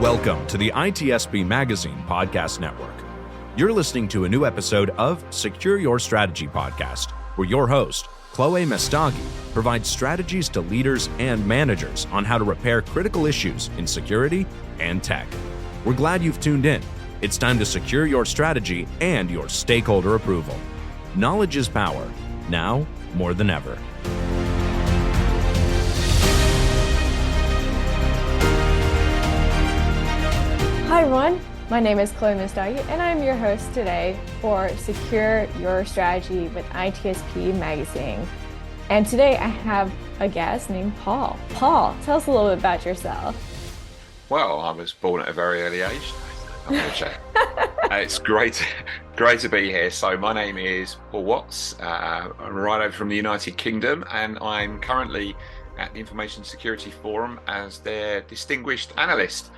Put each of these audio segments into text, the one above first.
Welcome to the ITSP Magazine Podcast Network. You're listening to a new episode of Secure Your Strategy Podcast, where your host, Chloé Messdaghi, provides strategies to leaders and managers on how to repair critical issues in security and tech. We're glad you've tuned in. It's time to secure your strategy and your stakeholder approval. Knowledge is power, now more than ever. Hi everyone, my name is Chloé Messdaghi and I'm your host today for Secure Your Strategy with ITSP Magazine. And today I have a guest named Paul. Paul, tell us a little bit about yourself. Well, I was born at a very early age. It's great to be here. So my name is Paul Watts. I'm right over from the United Kingdom, and I'm currently at the Information Security Forum as their distinguished analyst.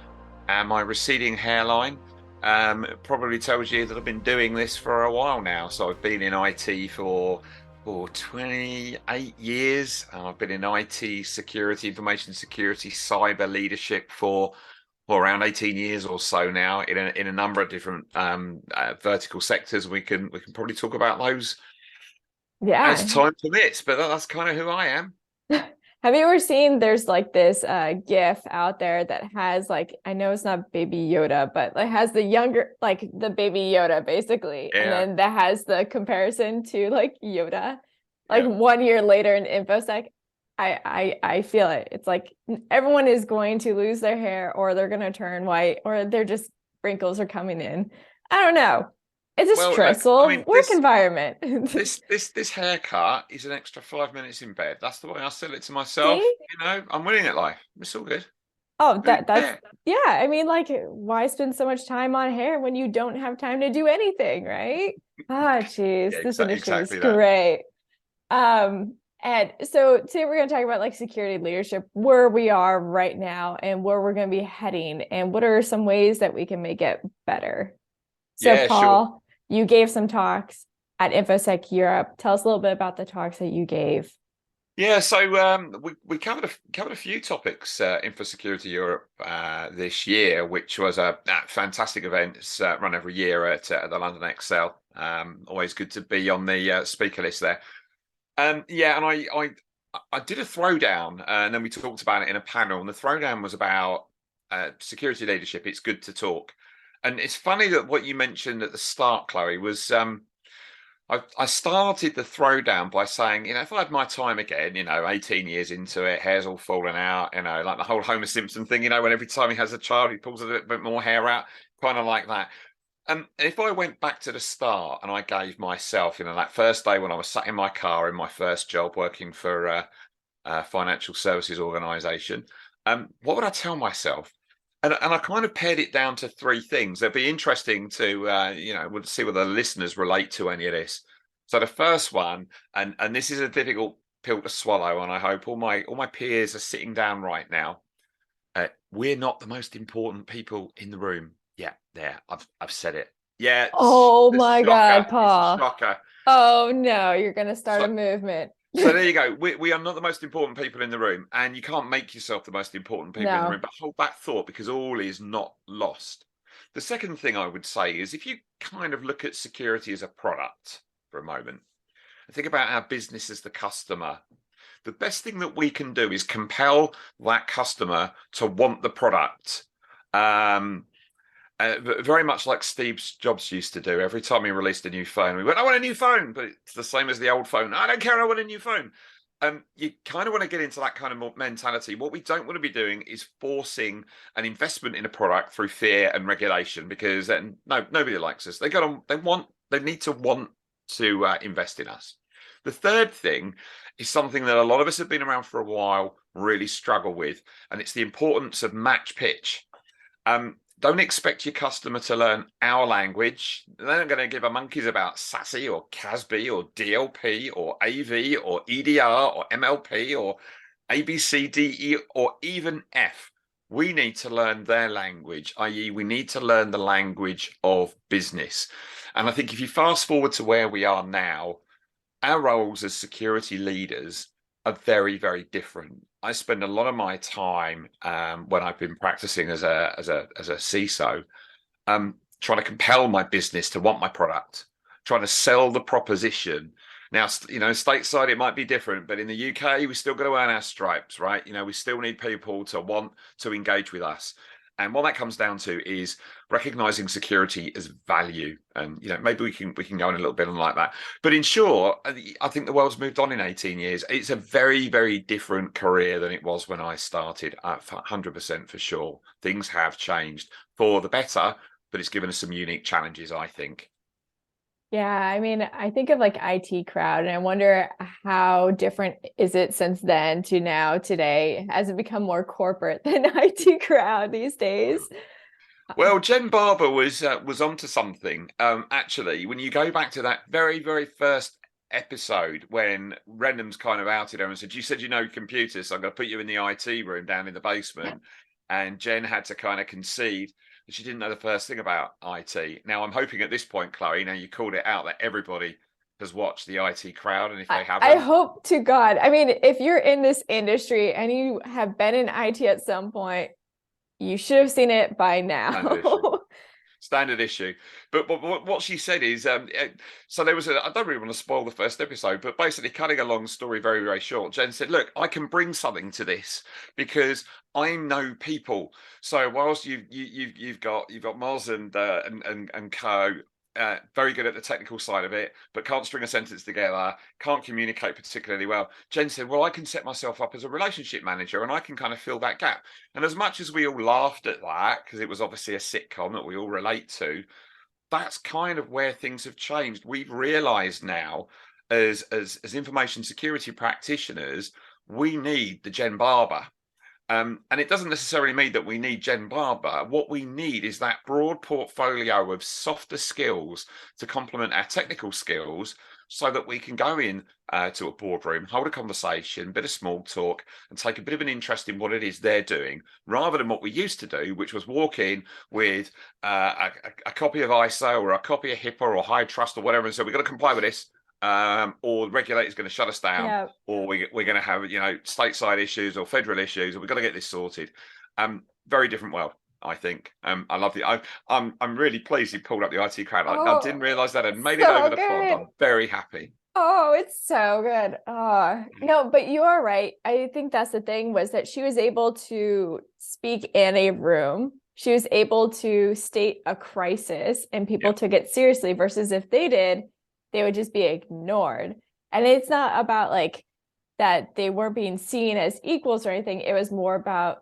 And my receding hairline probably tells you that I've been doing this for a while now. So I've been in IT for 28 years. I've been in IT security, information security, cyber leadership for around 18 years or so now in a number of different vertical sectors. We can probably talk about those as time permits, but that's kind of who I am. Have you ever seen there's like this GIF out there that has like, I know it's not Baby Yoda, but it has the younger, like the Baby Yoda basically. Yeah. And then that has the comparison to like Yoda, like 1 year later in InfoSec. I feel it. It's like everyone is going to lose their hair, or they're going to turn white, or they're just wrinkles are coming in. I don't know. It's a stressful work environment. This haircut is an extra 5 minutes in bed. That's the way I sell it to myself. See? You know, I'm winning at life. It's all good. Oh, that's yeah. I mean, like, why spend so much time on hair when you don't have time to do anything, right? Geez, this industry is great. And so today we're going to talk about like security leadership, where we are right now and where we're going to be heading, and what are some ways that we can make it better. So Paul, you gave some talks at InfoSec Europe. Tell us a little bit about the talks that you gave. Yeah, so we covered a few topics in for Security Europe this year, which was a fantastic event. It's run every year at the London Excel. Always good to be on the speaker list there. And I did a throwdown, and then we talked about it in a panel. And the throwdown was about security leadership. It's good to talk. And it's funny that what you mentioned at the start, Chloé, was I started the throwdown by saying, if I had my time again, 18 years into it, hair's all falling out, like the whole Homer Simpson thing, when every time he has a child, he pulls a little bit more hair out, kind of like that. If I went back to the start and I gave myself, that first day when I was sat in my car in my first job working for a financial services organization, what would I tell myself? And I kind of pared it down to three things. It'd be interesting to, we'll see whether the listeners relate to any of this. So the first one, and this is a difficult pill to swallow, and I hope all my peers are sitting down right now. We're not the most important people in the room. Yeah, there, I've said it. Yeah. Oh my God, Paul. Shocker. Oh no, you're going to start a movement. So there you go. We are not the most important people in the room, and you can't make yourself the most important people in the room, but hold that thought, because all is not lost. The second thing I would say is, if you kind of look at security as a product for a moment and think about our business as the customer, the best thing that we can do is compel that customer to want the product. Very much like Steve Jobs used to do. Every time he released a new phone, we went, I want a new phone, but it's the same as the old phone. I don't care, I want a new phone. You kind of want to get into that kind of mentality. What we don't want to be doing is forcing an investment in a product through fear and regulation, because then nobody likes us. They need to want to invest in us. The third thing is something that a lot of us have been around for a while really struggle with, and it's the importance of match pitch. Don't expect your customer to learn our language. They're not going to give a monkeys about SASE or CASB or DLP or AV or EDR or MLP or ABCDE or even F. We need to learn their language, i.e. we need to learn the language of business. And I think if you fast forward to where we are now, our roles as security leaders are very, very different. I spend a lot of my time when I've been practicing as a CISO, trying to compel my business to want my product, trying to sell the proposition. Now, stateside it might be different, but in the UK we still got to earn our stripes, right? We still need people to want to engage with us. And what that comes down to is recognizing security as value. And maybe we can go in a little bit on like that. But in short, I think the world's moved on in 18 years. It's a very, very different career than it was when I started. 100% for sure. Things have changed for the better, but it's given us some unique challenges, I think. Yeah, I mean, I think of like IT crowd, and I wonder how different is it since then to now today? Has it become more corporate than IT crowd these days? Well, Jen Barber was onto something. Actually, when you go back to that very, very first episode when Renham's kind of outed her and said, "You said you know computers, so I'm going to put you in the IT room down in the basement," and Jen had to kind of concede. She didn't know the first thing about IT. Now, I'm hoping at this point, Chloe, now you called it out, that everybody has watched the IT crowd. And if they haven't, I hope to God. I mean, if you're in this industry and you have been in IT at some point, you should have seen it by now. Standard issue. But what she said is, so there was I don't really want to spoil the first episode, but basically, cutting a long story very, very short, Jen said, "Look, I can bring something to this because I know people. So whilst you've got Moz and Co. Very good at the technical side of it, but can't string a sentence together, can't communicate particularly well." Jen said, "Well, I can set myself up as a relationship manager and I can kind of fill that gap." And as much as we all laughed at that, because it was obviously a sitcom that we all relate to, that's kind of where things have changed. We've realized now, as information security practitioners, we need the Jen Barber. And it doesn't necessarily mean that we need Jen Barber. What we need is that broad portfolio of softer skills to complement our technical skills, so that we can go in to a boardroom, hold a conversation, bit of small talk, and take a bit of an interest in what it is they're doing, rather than what we used to do, which was walk in with a copy of ISO or a copy of HIPAA or high trust or whatever, and so we've got to comply with this. Or the regulator's going to shut us down, or we're going to have stateside issues or federal issues, and we've got to get this sorted. Very different world, I think. I love it. I'm really pleased you pulled up the IT crowd. I didn't realise that and made it over the pond. I'm very happy. Oh, it's so good. Oh, no, but you are right. I think that's the thing, was that she was able to speak in a room. She was able to state a crisis and people took it seriously, versus if they did, they would just be ignored. And it's not about like that they weren't being seen as equals or anything. It was more about,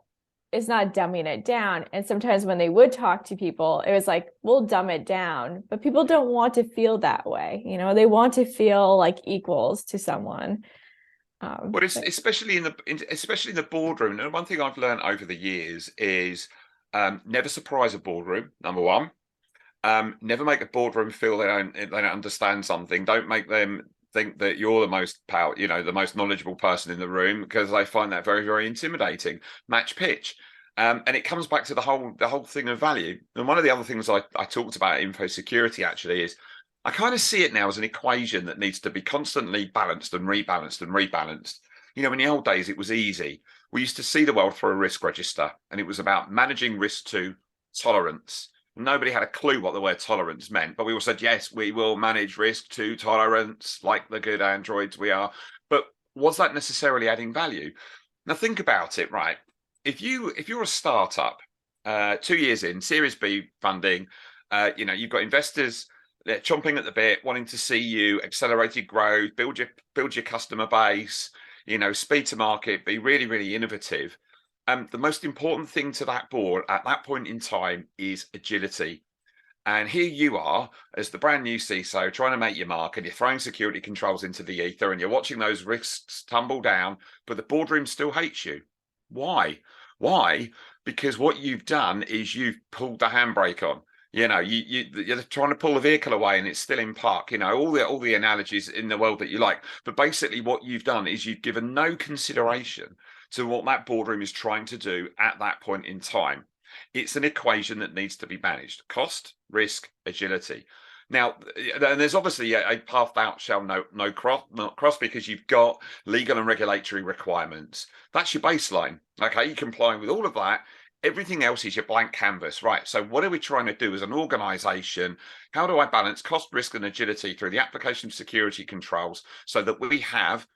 it's not dumbing it down. And sometimes when they would talk to people, it was like, we'll dumb it down, but people don't want to feel that way. They want to feel like equals to someone. But it's especially in the boardroom. And one thing I've learned over the years is never surprise a boardroom. Number one. Never make a boardroom feel they don't understand something. Don't make them think that you're the most the most knowledgeable person in the room, because they find that very, very intimidating. Match pitch. And it comes back to the whole thing of value. And one of the other things I talked about info security actually is, I kind of see it now as an equation that needs to be constantly balanced and rebalanced and rebalanced. In the old days, it was easy. We used to see the world through a risk register, and it was about managing risk to tolerance. Nobody had a clue what the word tolerance meant, but we all said, yes, we will manage risk to tolerance like the good androids we are. But was that necessarily adding value? Now think about it, right? If you're a startup, 2 years in, Series B funding, you've got investors, they're chomping at the bit, wanting to see you accelerated growth, build your customer base, speed to market, be really, really innovative. The most important thing to that board at that point in time is agility. And here you are as the brand new CISO trying to make your mark, and you're throwing security controls into the ether, and you're watching those risks tumble down, but the boardroom still hates you. Why? Because what you've done is you've pulled the handbrake on. You're trying to pull the vehicle away and it's still in park. All the analogies in the world that you like. But basically what you've done is you've given no consideration to what that boardroom is trying to do at that point in time. It's an equation that needs to be managed. Cost, risk, agility. Now, and there's obviously a path thou shalt not cross, because you've got legal and regulatory requirements. That's your baseline. Okay, you're complying with all of that. Everything else is your blank canvas, right? So what are we trying to do as an organization? How do I balance cost, risk, and agility through the application of security controls so that we have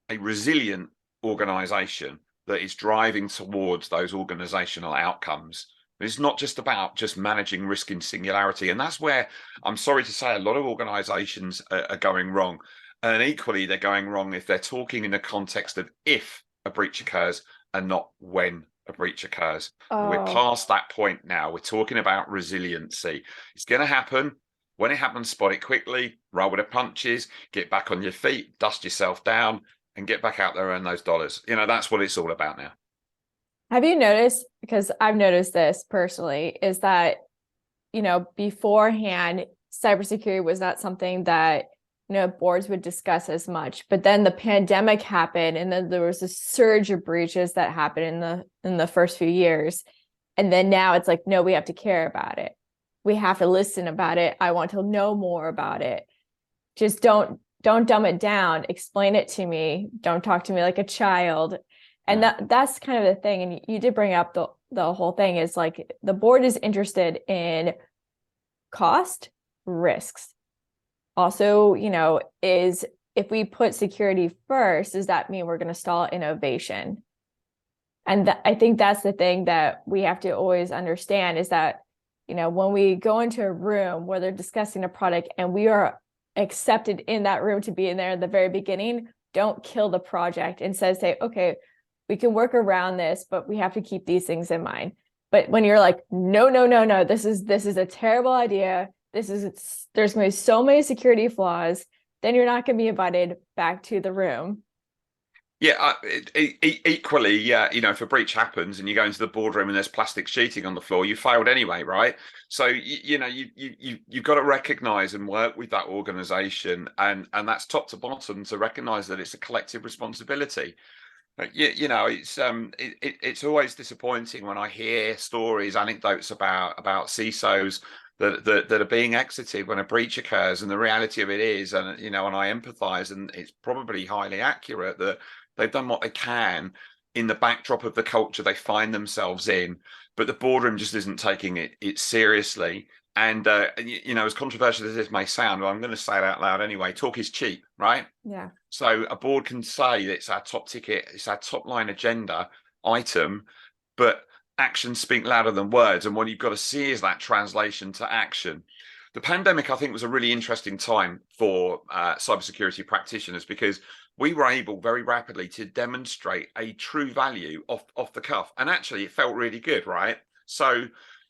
a resilient organization that is driving towards those organizational outcomes? It's not just about just managing risk in singularity. And that's where, I'm sorry to say, a lot of organizations are going wrong. And equally, they're going wrong if they're talking in the context of if a breach occurs and not when a breach occurs. We're past that point now. We're talking about resiliency. It's going to happen. When it happens, spot it quickly, roll with the punches, get back on your feet, dust yourself down, and get back out there and earn those dollars. That's what it's all about now. Have you noticed, because I've noticed this personally, is that, beforehand, cybersecurity was not something that, boards would discuss as much. But then the pandemic happened, and then there was a surge of breaches that happened in the first few years. And then now it's like, no, we have to care about it. We have to listen about it. I want to know more about it. Just don't dumb it down. Explain it to me. Don't talk to me like a child. And that's kind of the thing. And you did bring up the whole thing is like the board is interested in cost, risks. Also, is if we put security first, does that mean we're going to stall innovation? And I think that's the thing that we have to always understand is that, when we go into a room where they're discussing a product and we are accepted in that room to be in there in the very beginning, don't kill the project. Instead, say, okay, we can work around this, but we have to keep these things in mind. But when you're like, no, this is a terrible idea. There's going to be so many security flaws, then you're not going to be invited back to the room. Yeah, equally, if a breach happens and you go into the boardroom and there's plastic sheeting on the floor, you failed anyway, right? So you've got to recognize and work with that organization, and that's top to bottom to recognize that it's a collective responsibility. It's always disappointing when I hear stories, anecdotes about CISOs that are being exited when a breach occurs, and the reality of it is, and I empathize, and it's probably highly accurate that they've done what they can in the backdrop of the culture they find themselves in, but the boardroom just isn't taking it seriously. And as controversial as this may sound, I'm going to say it out loud anyway. Talk is cheap, right? Yeah. So a board can say that it's our top ticket, it's our top line agenda item, but actions speak louder than words. And what you've got to see is that translation to action. The pandemic, I think, was a really interesting time for cybersecurity practitioners because we were able very rapidly to demonstrate a true value off the cuff. And actually, it felt really good, right? So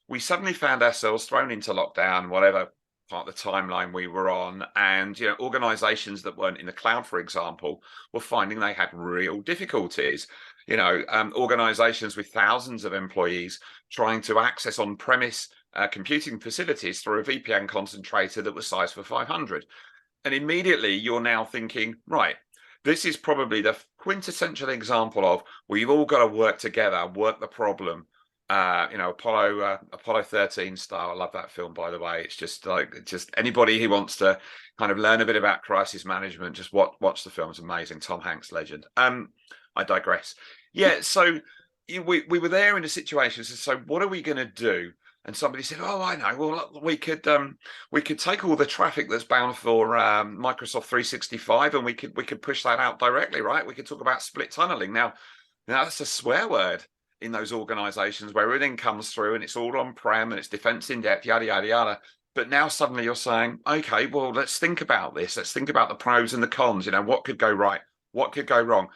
we suddenly found ourselves thrown into lockdown, whatever part of the timeline we were on. And, organizations that weren't in the cloud, for example, were finding they had real difficulties. Organizations with thousands of employees trying to access on-premise computing facilities through a VPN concentrator that was sized for 500. And immediately you're now thinking, right, this is probably the quintessential example of we've all got to work together, work the problem. Apollo 13 style. I love that film, by the way. It's just anybody who wants to kind of learn a bit about crisis management, just watch the film. It's amazing. Tom Hanks, legend. I digress. Yeah, so we were there in a situation. So what are we going to do? And somebody said, "Oh, I know. Well, we could take all the traffic that's bound for Microsoft 365, and we could push that out directly, right? We could talk about split tunneling. Now that's a swear word in those organizations where everything comes through and it's all on-prem and it's defense in depth, yada, yada, yada. But now suddenly you're saying, okay, well, let's think about this. Let's think about the pros and the cons. What could go right? What could go wrong?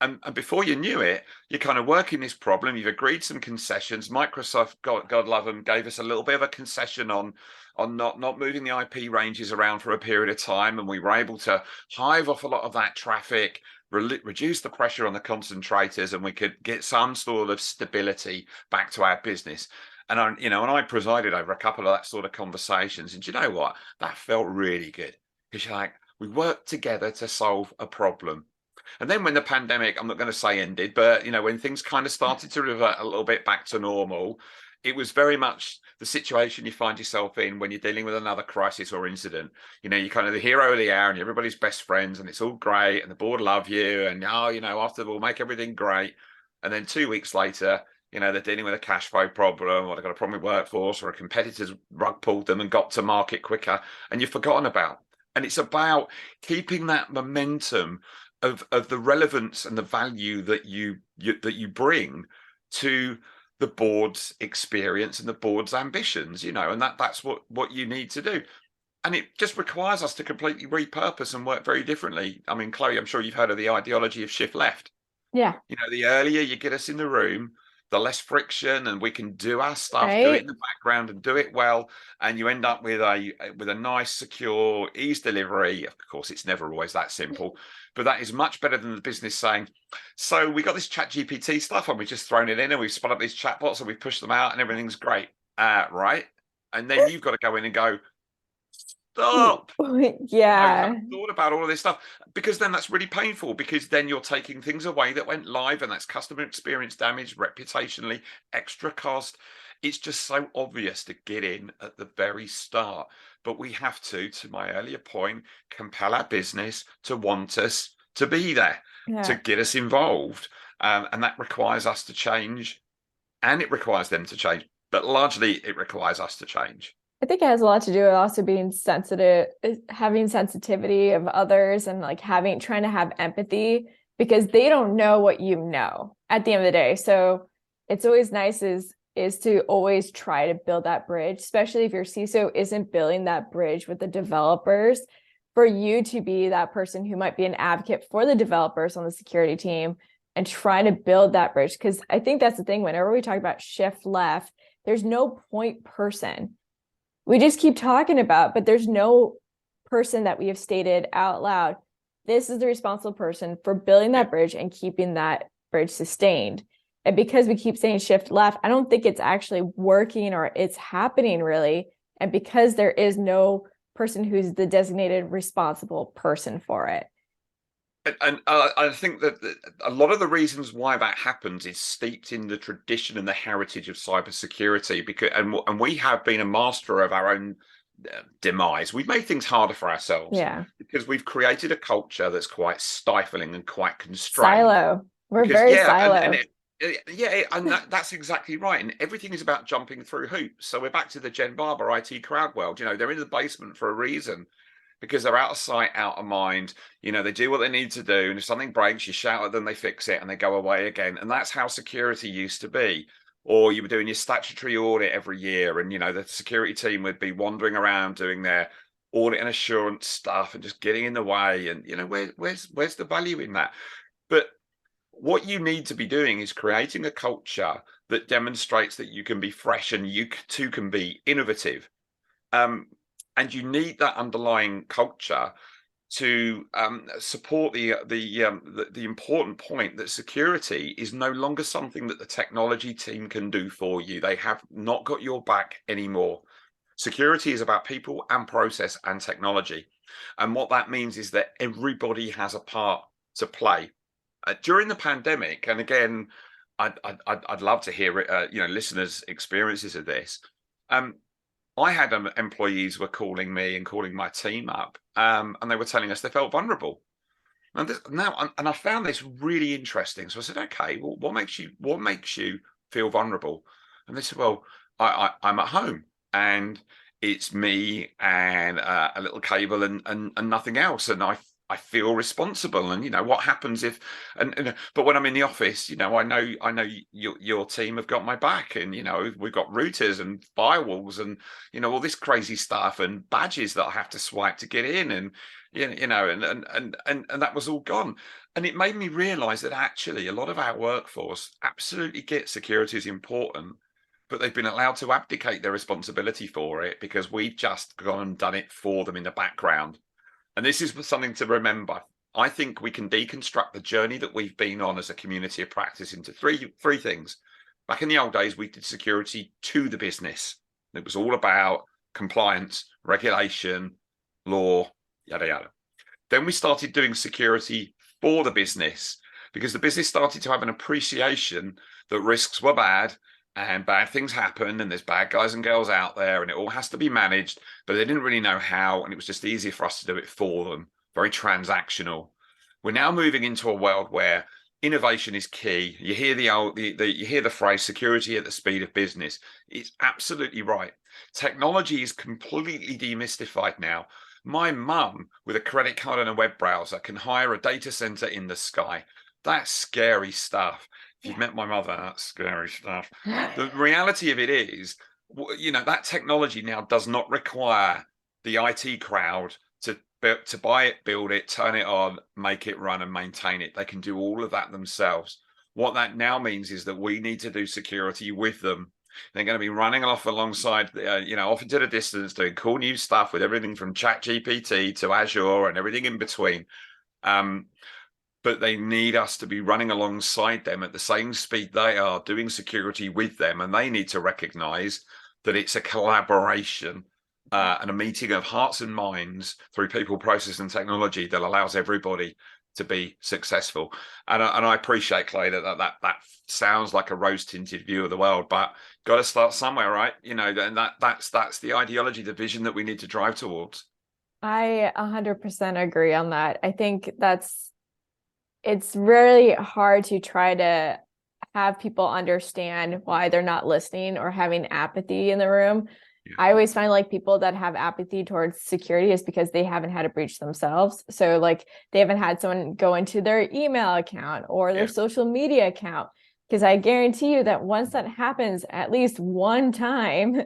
And before you knew it, you're kind of working this problem. You've agreed some concessions. Microsoft, God love them, gave us a little bit of a concession on not moving the IP ranges around for a period of time. And we were able to hive off a lot of that traffic, reduce the pressure on the concentrators, and we could get some sort of stability back to our business. And I presided over a couple of that sort of conversations. And you know what? That felt really good because you're like, we worked together to solve a problem. And then when the pandemic, I'm not going to say ended, but when things kind of started to revert a little bit back to normal, it was very much the situation you find yourself in when you're dealing with another crisis or incident. You're kind of the hero of the hour and everybody's best friends and it's all great and the board love you and, after we'll make everything great. And then 2 weeks later, they're dealing with a cash flow problem or they've got a problem with workforce or a competitor's rug pulled them and got to market quicker and you've forgotten about. And it's about keeping that momentum of the relevance and the value that you bring to the board's experience and the board's ambitions, and that's what you need to do. And it just requires us to completely repurpose and work very differently. I mean, Chloe, I'm sure you've heard of the ideology of shift left. Yeah. The earlier you get us in the room, the less friction, and we can do our stuff, right? do it in the background and do it well. And you end up with a nice, secure, ease delivery. Of course, it's never always that simple, but that is much better than the business saying, so we got this chat GPT stuff and we've just thrown it in and we've spun up these chatbots and we've pushed them out and everything's great. Right. And then you've got to go in and go, stop. Yeah. I've thought about all of this stuff, because then that's really painful, because then you're taking things away that went live and that's customer experience damage, reputationally, extra cost. It's just so obvious to get in at the very start. But we have to my earlier point, compel our business to want us to be there, to get us involved. And that requires us to change and it requires them to change. But largely it requires us to change. I think it has a lot to do with also being sensitive, having sensitivity of others and trying to have empathy, because they don't know what you know at the end of the day. So it's always nice is to always try to build that bridge, especially if your CISO isn't building that bridge with the developers, for you to be that person who might be an advocate for the developers on the security team and trying to build that bridge. Because I think that's the thing, whenever we talk about shift left, there's no point person. We just keep talking about, but there's no person that we have stated out loud, this is the responsible person for building that bridge and keeping that bridge sustained. And because we keep saying shift left, I don't think it's actually working or it's happening really. And because there is no person who's the designated responsible person for it. And I think that a lot of the reasons why that happens is steeped in the tradition and the heritage of cybersecurity, because and we have been a master of our own demise. We've made things harder for ourselves, because we've created a culture that's quite stifling and quite constrained. Silo. We're very silo. And that's exactly right. And everything is about jumping through hoops. So we're back to the Jen Barber IT crowd world. They're in the basement for a reason, because they're out of sight, out of mind. They do what they need to do. And if something breaks, you shout at them, they fix it, and they go away again. And that's how security used to be. Or you were doing your statutory audit every year, and, the security team would be wandering around doing their audit and assurance stuff and just getting in the way. And, where's the value in that? But what you need to be doing is creating a culture that demonstrates that you can be fresh and you too can be innovative. And you need that underlying culture to support the important point that security is no longer something that the technology team can do for you. They have not got your back anymore. Security is about people and process and technology. And what that means is that everybody has a part to play. During the pandemic, and again, I'd love to hear listeners' experiences of this. I had employees were calling me and calling my team up, and they were telling us they felt vulnerable. And I found this really interesting. So I said, "Okay, well, what makes you feel vulnerable?" And they said, "Well, I'm at home, and it's me and a little cable and nothing else, and I feel responsible, and what happens if but when I'm in the office, I know your team have got my back, and we've got routers and firewalls and all this crazy stuff and badges that I have to swipe to get in, and and that was all gone. And it made me realize that actually a lot of our workforce absolutely get security is important, but they've been allowed to abdicate their responsibility for it because we've just gone and done it for them in the background. And this is something to remember. I think we can deconstruct the journey that we've been on as a community of practice into three things. Back in the old days, we did security to the business. It was all about compliance, regulation, law, yada, yada. Then we started doing security for the business, because the business started to have an appreciation that risks were bad and bad things happen, and there's bad guys and girls out there, and it all has to be managed, but they didn't really know how, and it was just easier for us to do it for them. Very transactional. We're now moving into a world where innovation is key. You hear you hear the phrase security at the speed of business. It's absolutely right. Technology is completely demystified now. My mum, with a credit card and a web browser, can hire a data center in the sky. That's scary stuff. If you've met my mother, that's scary stuff. The reality of it is, that technology now does not require the IT crowd to buy it, build it, turn it on, make it run, and maintain it. They can do all of that themselves. What that now means is that we need to do security with them. They're going to be running off alongside, off into the distance, doing cool new stuff with everything from ChatGPT to Azure and everything in between. But they need us to be running alongside them at the same speed they are, doing security with them. And they need to recognize that it's a collaboration and a meeting of hearts and minds through people, process, and technology that allows everybody to be successful. And I appreciate, Chloé, that sounds like a rose-tinted view of the world, but got to start somewhere, right? And that's the ideology, the vision that we need to drive towards. I 100% agree on that. I think it's really hard to try to have people understand why they're not listening or having apathy in the room. Yeah. I always find like people that have apathy towards security is because they haven't had a breach themselves. So like they haven't had someone go into their email account or their social media account. Because I guarantee you that once that happens at least one time,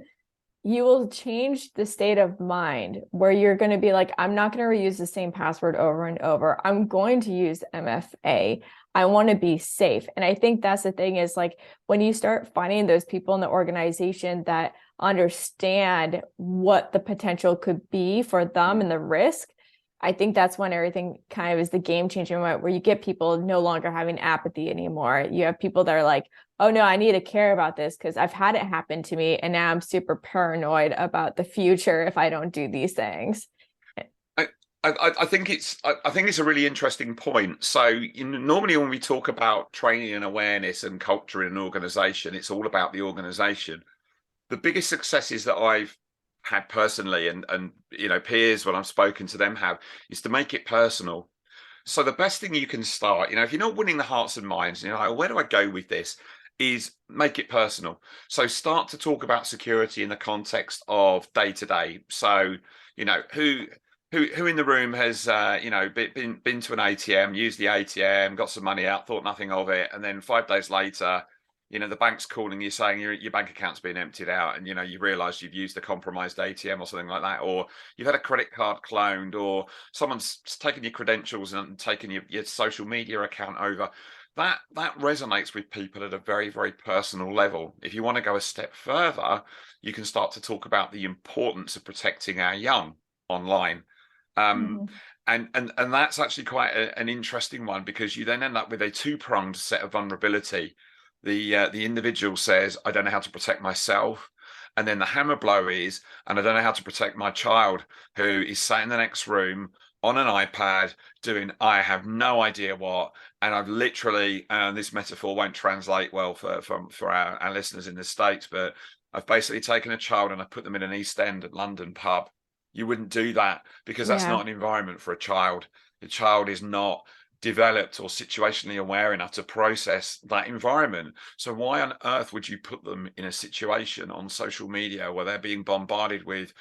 you will change the state of mind where you're going to be like, I'm not going to reuse the same password over and over. I'm going to use MFA. I want to be safe. And I think that's the thing is like when you start finding those people in the organization that understand what the potential could be for them and the risk, I think that's when everything kind of is the game changing moment where you get people no longer having apathy anymore. You have people that are like, oh no, I need to care about this because I've had it happen to me. And now I'm super paranoid about the future if I don't do these things. I think it's a really interesting point. So normally when we talk about training and awareness and culture in an organization, it's all about the organization. The biggest successes that I've had personally and peers when I've spoken to them have is to make it personal. So the best thing you can start, if you're not winning the hearts and minds, like, where do I go with this? Is make it personal. So start to talk about security in the context of day to day. So, who in the room has, been to an ATM, used the ATM, got some money out, thought nothing of it. And then 5 days later, the bank's calling you saying your bank account's been emptied out and, you realize you've used a compromised ATM or something like that, or you've had a credit card cloned, or someone's taken your credentials and taken your social media account over. That resonates with people at a very, very personal level. If you want to go a step further, you can start to talk about the importance of protecting our young online. And that's actually quite an interesting one, because you then end up with a two-pronged set of vulnerability. The individual says, I don't know how to protect myself. And then the hammer blow is, and I don't know how to protect my child, who is sat in the next room on an iPad doing I have no idea what. And I've literally, this metaphor won't translate well for our listeners in the States, but I've basically taken a child and I put them in an East End London pub. You wouldn't do that because that's not an environment for a child. The child is not developed or situationally aware enough to process that environment. So why on earth would you put them in a situation on social media where they're being bombarded with,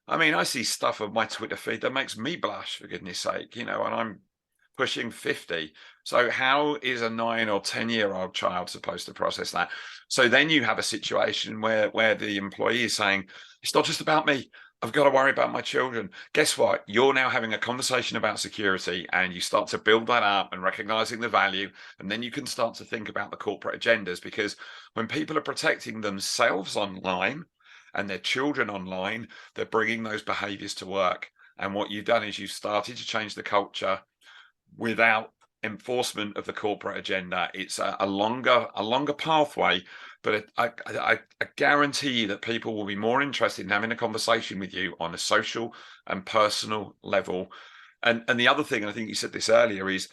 I see stuff on my Twitter feed that makes me blush, for goodness sake, and I'm pushing 50. So how is a 9 or 10-year-old child supposed to process that? So then you have a situation where the employee is saying, it's not just about me. I've got to worry about my children. Guess what? You're now having a conversation about security, and you start to build that up and recognizing the value. And then you can start to think about the corporate agendas, because when people are protecting themselves online and their children online, they're bringing those behaviors to work. And what you've done is you've started to change the culture without enforcement of the corporate agenda. It's a longer pathway, but I guarantee you that people will be more interested in having a conversation with you on a social and personal level. And the other thing, and I think you said this earlier, is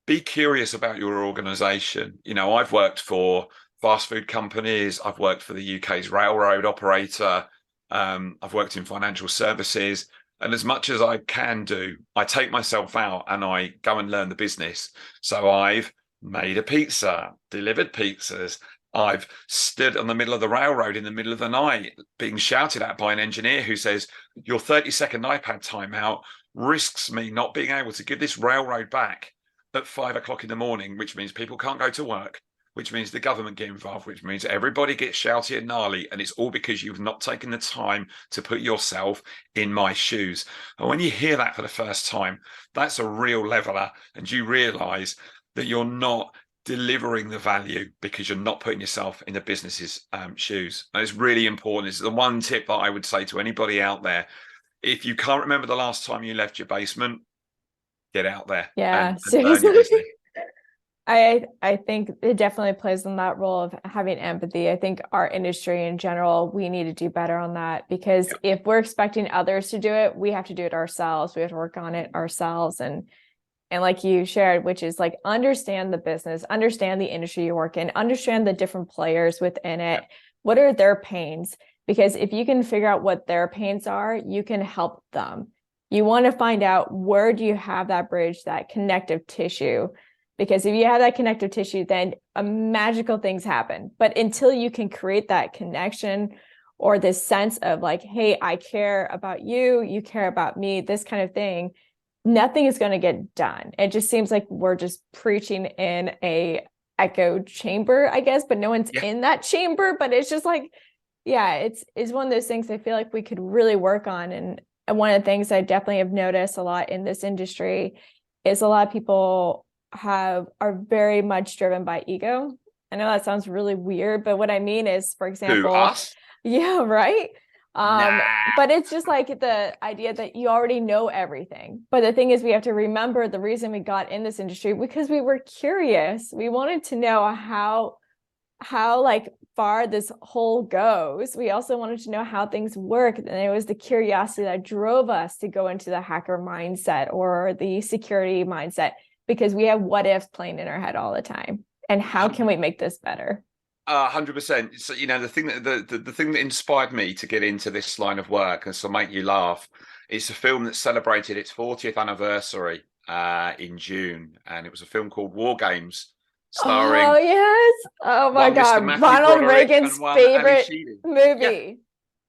be curious about your organization. I've worked for fast food companies. I've worked for the UK's railroad operator. I've worked in financial services. And as much as I can do, I take myself out and I go and learn the business. So I've made a pizza, delivered pizzas. I've stood on the middle of the railroad in the middle of the night being shouted at by an engineer who says, your 30-second iPad timeout risks me not being able to give this railroad back at 5 o'clock in the morning, which means people can't go to work, which means the government get involved, which means everybody gets shouty and gnarly, and it's all because you've not taken the time to put yourself in my shoes. And when you hear that for the first time, that's a real leveler, and you realize that you're not delivering the value because you're not putting yourself in the business's shoes. And it's really important. It's the one tip that I would say to anybody out there. If you can't remember the last time you left your basement, get out there. Yeah, and learn your business. I think it definitely plays in that role of having empathy. I think our industry in general, we need to do better on that, because if we're expecting others to do it, we have to do it ourselves. We have to work on it ourselves. And like you shared, which is like, understand the business, understand the industry you work in, understand the different players within it. What are their pains? Because if you can figure out what their pains are, you can help them. You want to find out, where do you have that bridge, that connective tissue? Because if you have that connective tissue, then magical things happen. But until you can create that connection, or this sense of like, hey, I care about you, you care about me, this kind of thing, nothing is going to get done. It just seems like we're just preaching in a echo chamber, I guess, but no one's in that chamber. But it's just like, it's one of those things I feel like we could really work on. And one of the things I definitely have noticed a lot in this industry is a lot of people are very much driven by ego. I know that sounds really weird, but what I mean is, for example, us? Yeah, right. Nah. But it's just like the idea that you already know everything. But the thing is, we have to remember the reason we got in this industry, because we were curious. We wanted to know how like far this whole goes. We also wanted to know how things work. And it was the curiosity that drove us to go into the hacker mindset or the security mindset, because we have what ifs playing in our head all the time. And how can we make this better? 100%. So, the thing the thing that inspired me to get into this line of work and to make you laugh, it's a film that celebrated its 40th anniversary in June, and it was a film called War Games, starring my God, Ronald Reagan's favorite movie.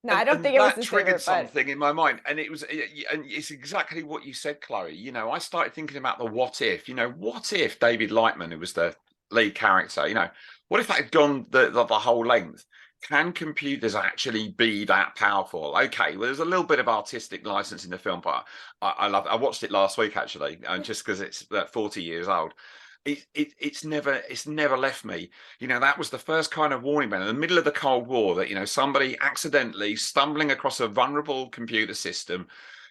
No, I don't think it was his favorite, triggered something in my mind, and it's exactly what you said, Chloe. I started thinking about the what if. What if David Lightman, who was the lead character, what if that had gone the whole length? Can computers actually be that powerful? Okay, well, there's a little bit of artistic license in the film, but I love it. I watched it last week, actually, just because it's 40 years old. It's never left me. That was the first kind of warning bell in the middle of the Cold War, that somebody accidentally stumbling across a vulnerable computer system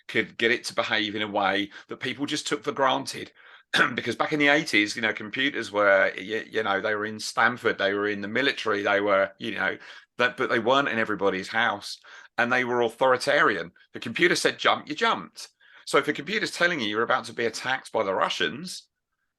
could get it to behave in a way that people just took for granted. Because back in the 80s, computers were, they were in Stanford, they were in the military, they were, but they weren't in everybody's house, and they were authoritarian. The computer said jump, you jumped. So if a computer's telling you're about to be attacked by the Russians,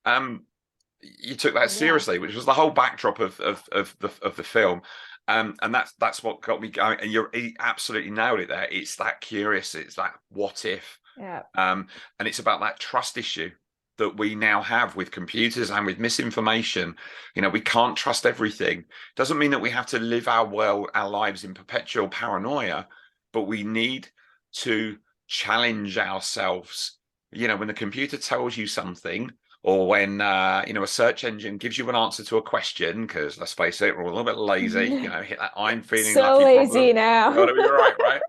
you took that seriously, which was the whole backdrop of the film. And that's what got me going. And you absolutely nailed it there. It's that curious, it's that what if. And it's about that trust issue that we now have with computers and with misinformation. We can't trust everything. Doesn't mean that we have to live our lives in perpetual paranoia, but we need to challenge ourselves. When the computer tells you something, or when a search engine gives you an answer to a question, because let's face it, we're a little bit lazy. Hit that I'm feeling so lucky lazy problem. now. Gotta be right.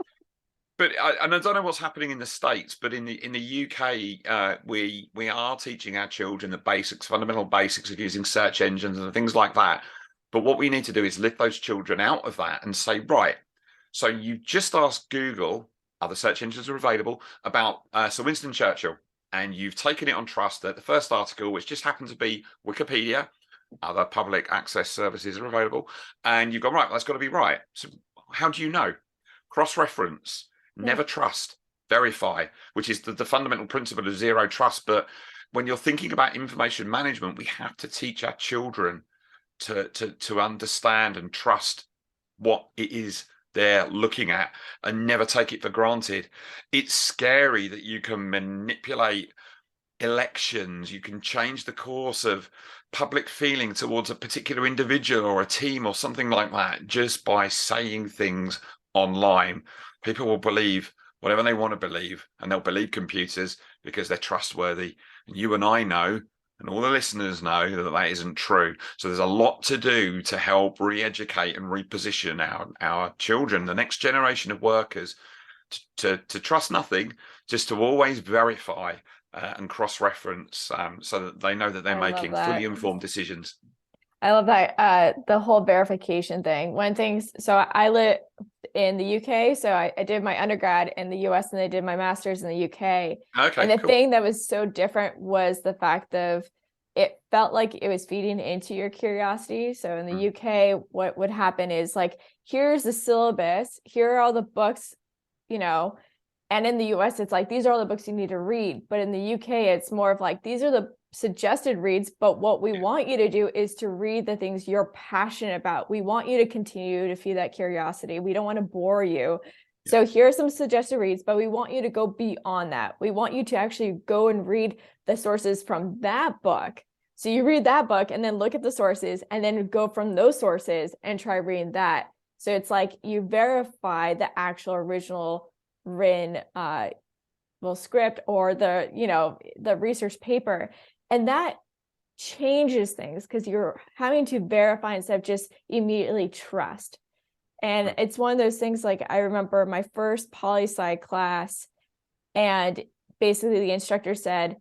But I don't know what's happening in the States, but in the UK, we are teaching our children the fundamental basics of using search engines and things like that. But what we need to do is lift those children out of that and say, right, so you just asked Google, other search engines are available, about Sir Winston Churchill, and you've taken it on trust that the first article, which just happened to be Wikipedia, other public access services are available, and you've gone, right, that's got to be right. So how do you know? Cross-reference. Never trust, verify, which is the fundamental principle of zero trust. But when you're thinking about information management, we have to teach our children to understand and trust what it is they're looking at and never take it for granted. It's scary that you can manipulate elections, you can change the course of public feeling towards a particular individual or a team or something like that just by saying things online. People will believe whatever they want to believe, and they'll believe computers because they're trustworthy. And you and I know, and all the listeners know, that that isn't true. So there's a lot to do to help re-educate and reposition our children, the next generation of workers, to trust nothing, just to always verify and cross-reference, so that they know that they're making fully informed decisions. I love that, the whole verification thing. So I live in the UK, so I did my undergrad in the US and I did my master's in the UK. Okay, and the cool. thing that was so different was the fact of it felt like it was feeding into your curiosity. So in the UK, what would happen is like, here's the syllabus, here are all the books, and in the US, it's like, these are all the books you need to read. But in the UK, it's more of like, these are the suggested reads, but what we want you to do is to read the things you're passionate about. We want you to continue to feed that curiosity. We don't want to bore you. So here are some suggested reads, but we want you to go beyond that. We want you to actually go and read the sources from that book. So you read that book and then look at the sources and then go from those sources and try reading that. So it's like you verify the actual original written script or the research paper, and that changes things because you're having to verify instead of just immediately trust. And it's one of those things, like I remember my first poli-sci class, and basically the instructor said,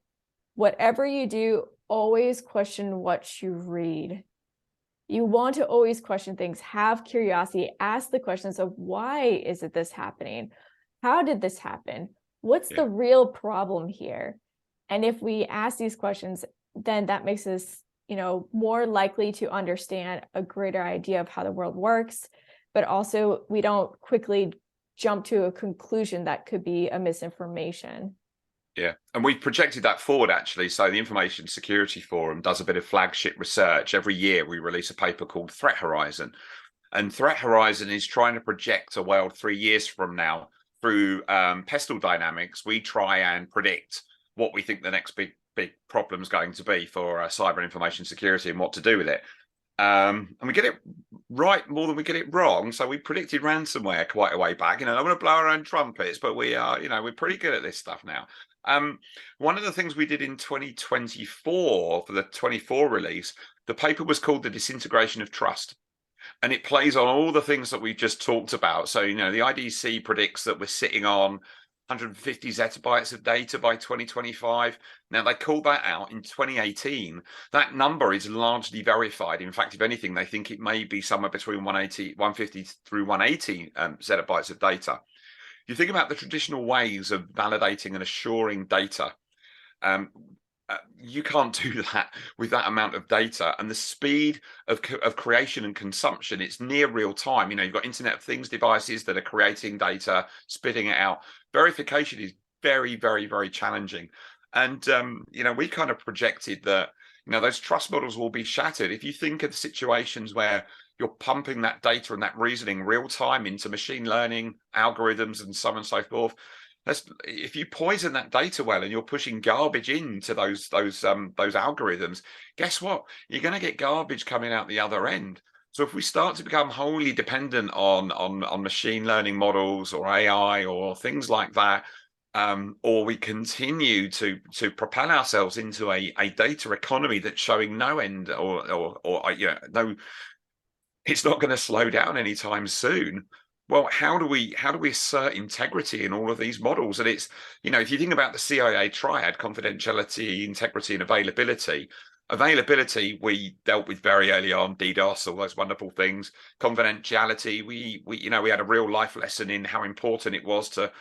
whatever you do, always question what you read. You want to always question things, have curiosity, ask the questions of why is it this happening? How did this happen? What's the real problem here? And if we ask these questions, then that makes us, more likely to understand a greater idea of how the world works. But also we don't quickly jump to a conclusion that could be a misinformation. Yeah, and we've projected that forward, actually. So the Information Security Forum does a bit of flagship research. Every year we release a paper called Threat Horizon. And Threat Horizon is trying to project a world 3 years from now through pestle dynamics. We try and predict what we think the next big problem is going to be for cyber information security and what to do with it. And we get it right more than we get it wrong. So we predicted ransomware quite a way back. I don't want to blow our own trumpets, but we are, we're pretty good at this stuff now. One of the things we did in 2024 for the 24 release, the paper was called The Disintegration of Trust. And it plays on all the things that we just talked about. So, the IDC predicts that we're sitting on 150 zettabytes of data by 2025. Now, they called that out in 2018. That number is largely verified. In fact, if anything, they think it may be somewhere between 150 through 180 zettabytes of data. You think about the traditional ways of validating and assuring data. You can't do that with that amount of data, and the speed of creation and consumption, it's near real time. You've got Internet of Things devices that are creating data, spitting it out. Verification is very, very, very challenging. And, we kind of projected that, those trust models will be shattered. If you think of the situations where you're pumping that data and that reasoning real time into machine learning algorithms and so on and so forth, if you poison that data well and you're pushing garbage into those algorithms, guess what? You're going to get garbage coming out the other end. So if we start to become wholly dependent on machine learning models or AI or things like that, or we continue to propel ourselves into a data economy that's showing no end or no, it's not going to slow down anytime soon. Well, how do we assert integrity in all of these models? And it's, if you think about the CIA triad, confidentiality, integrity, and availability. Availability, we dealt with very early on, DDoS, all those wonderful things. Confidentiality, we had a real life lesson in how important it was to,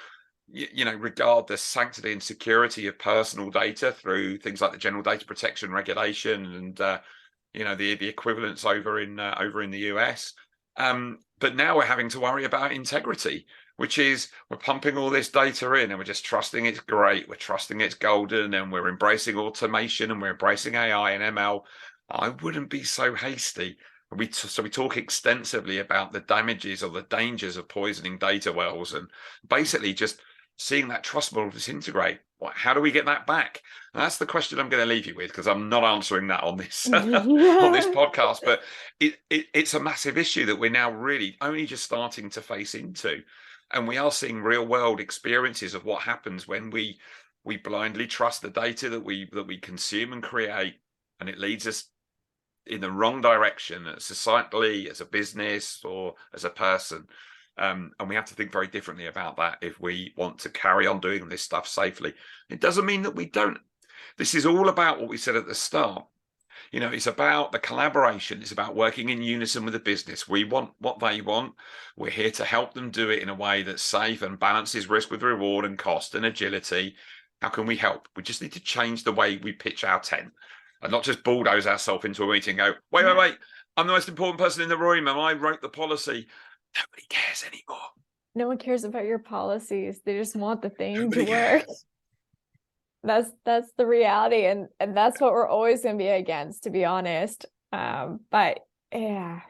regard the sanctity and security of personal data through things like the General Data Protection Regulation and the equivalents over in the US. But now we're having to worry about integrity, which is we're pumping all this data in and we're just trusting it's great. We're trusting it's golden, and we're embracing automation and we're embracing AI and ML. I wouldn't be so hasty. So we talk extensively about the damages or the dangers of poisoning data wells, and basically just seeing that trust model disintegrate. How do we get that back? And that's the question I'm going to leave you with, because I'm not answering that on this on this podcast. But it's a massive issue that we're now really only just starting to face into, and we are seeing real world experiences of what happens when we blindly trust the data that we consume and create, and it leads us in the wrong direction, societally, as a business, or as a person. And we have to think very differently about that if we want to carry on doing this stuff safely. It doesn't mean that we don't. This is all about what we said at the start. It's about the collaboration. It's about working in unison with the business. We want what they want. We're here to help them do it in a way that's safe and balances risk with reward and cost and agility. How can we help? We just need to change the way we pitch our tent, and not just bulldoze ourselves into a meeting and go, wait, I'm the most important person in the room and I wrote the policy. Nobody cares anymore. No one cares about your policies. They just want the thing to work. That's the reality, and that's what we're always going to be against, to be honest. But yeah,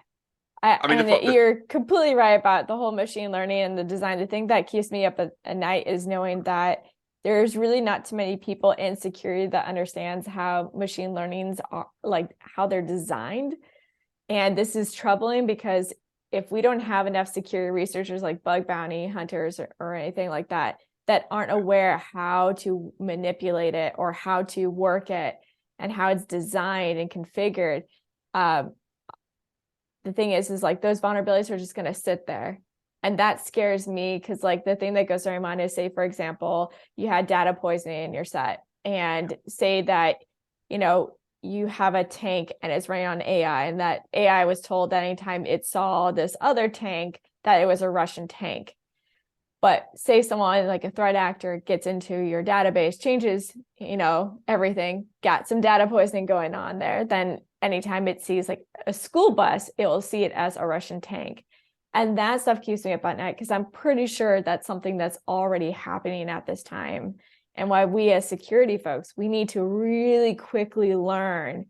you're completely right about the whole machine learning and the design. The thing that keeps me up at night is knowing that there's really not too many people in security that understands how machine learnings are, like how they're designed. And this is troubling, because if we don't have enough security researchers like bug bounty hunters or anything like that aren't aware how to manipulate it or how to work it and how it's designed and configured, the thing is like those vulnerabilities are just going to sit there. And that scares me, because like the thing that goes through my mind is, say, for example, you had data poisoning in your set, and say that, you have a tank and it's running on AI, and that AI was told that anytime it saw this other tank that it was a Russian tank. But say someone like a threat actor gets into your database, changes, everything, got some data poisoning going on there, then anytime it sees like a school bus, it will see it as a Russian tank. And that stuff keeps me up at night, because I'm pretty sure that's something that's already happening at this time. And why we as security folks, we need to really quickly learn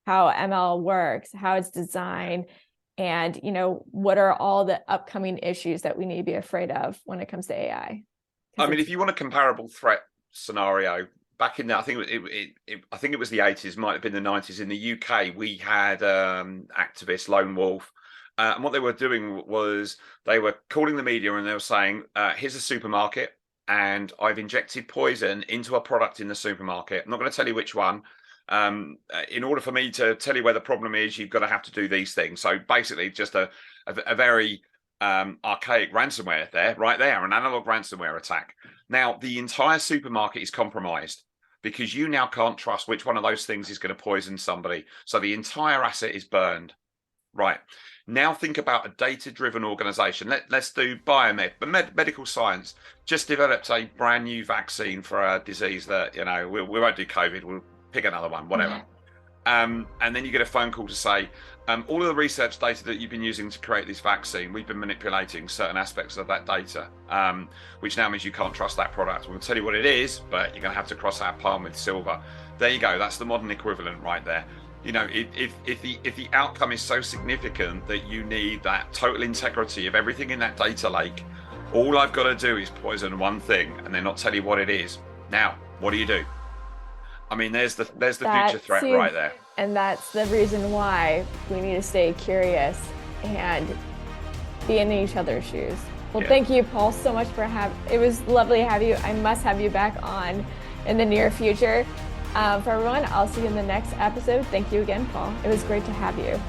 how ML works, how it's designed, and what are all the upcoming issues that we need to be afraid of when it comes to AI. If you want a comparable threat scenario, back in I think it was the 80s, might have been the 90s. In the UK, we had activist Lone Wolf. And what they were doing was they were calling the media and they were saying, here's a supermarket, and I've injected poison into a product in the supermarket. I'm not going to tell you which one. In order for me to tell you where the problem is, you've got to have to do these things. So basically just a very archaic ransomware right there, an analog ransomware attack. Now, the entire supermarket is compromised, because you now can't trust which one of those things is going to poison somebody. So the entire asset is burned. Right. Now think about a data-driven organization. Let's do biomed, but medical science just developed a brand new vaccine for a disease that, we won't do COVID, we'll pick another one, whatever. And then you get a phone call to say, all of the research data that you've been using to create this vaccine, we've been manipulating certain aspects of that data, which now means you can't trust that product. We'll tell you what it is, but you're going to have to cross our palm with silver. There you go. That's the modern equivalent right there. If the outcome is so significant that you need that total integrity of everything in that data lake, all I've got to do is poison one thing and then not tell you what it is. Now, what do you do? There's the future threat right there. And that's the reason why we need to stay curious and be in each other's shoes. Well, Thank you, Paul, so much for it was lovely to have you. I must have you back on in the near future. For everyone, I'll see you in the next episode. Thank you again, Paul. It was great to have you.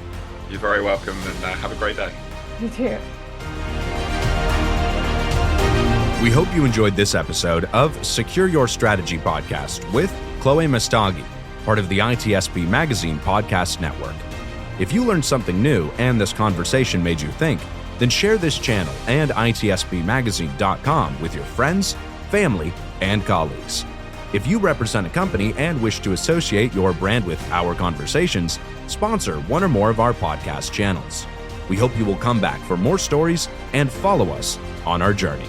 You're very welcome, and have a great day. You too. We hope you enjoyed this episode of Secure Your Strategy podcast with Chloé Messdaghi, part of the ITSP Magazine podcast network. If you learned something new and this conversation made you think, then share this channel and itspmagazine.com with your friends, family, and colleagues. If you represent a company and wish to associate your brand with our conversations, sponsor one or more of our podcast channels. We hope you will come back for more stories and follow us on our journey.